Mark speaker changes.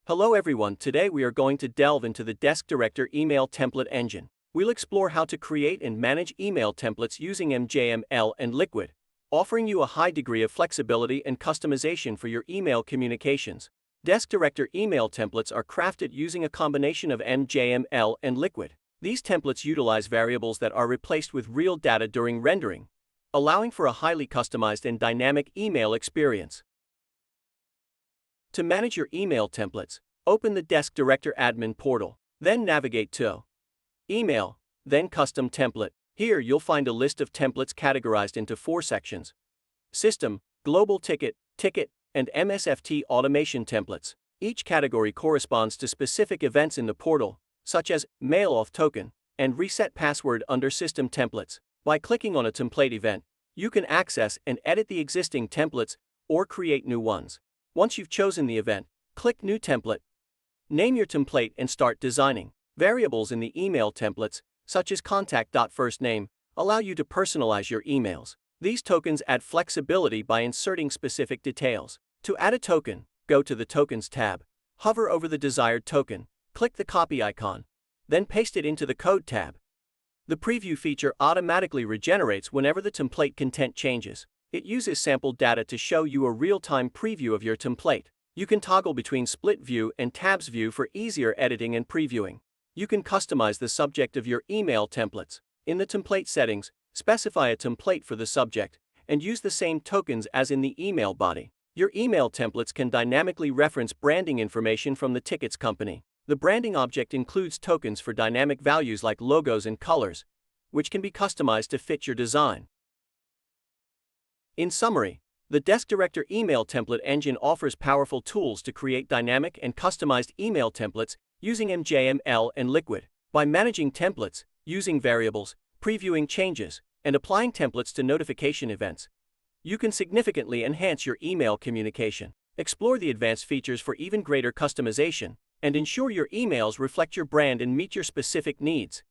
Speaker 1: Hello everyone, today we are going to delve into the DeskDirector email template engine. We'll explore how to create and manage email templates using MJML and Liquid, offering you a high degree of flexibility and customization for your email communications. DeskDirector email templates are crafted using a combination of MJML and Liquid. These templates utilize variables that are replaced with real data during rendering, allowing for a highly customized and dynamic email experience. To manage your email templates, open the DeskDirector admin portal, then navigate to Email, then Custom Template. Here you'll find a list of templates categorized into 4 sections: System, Global Ticket, Ticket, and MSFT automation templates. Each category corresponds to specific events in the portal, such as Mail Auth Token and Reset Password under System Templates. By clicking on a template event, you can access and edit the existing templates or create new ones. Once you've chosen the event, click New Template. Name your template and start designing. Variables in the email templates, such as contact.firstname, allow you to personalize your emails. These tokens add flexibility by inserting specific details. To add a token, go to the Tokens tab, hover over the desired token, click the copy icon, then paste it into the Code tab. The preview feature automatically regenerates whenever the template content changes. It uses sample data to show you a real-time preview of your template. You can toggle between split view and tabs view for easier editing and previewing. You can customize the subject of your email templates. In the template settings, specify a template for the subject and use the same tokens as in the email body. Your email templates can dynamically reference branding information from the tickets company. The branding object includes tokens for dynamic values like logos and colors, which can be customized to fit your design. In summary, the DeskDirector email template engine offers powerful tools to create dynamic and customized email templates using MJML and Liquid. By managing templates, using variables, previewing changes, and applying templates to notification events, you can significantly enhance your email communication. Explore the advanced features for even greater customization, and ensure your emails reflect your brand and meet your specific needs.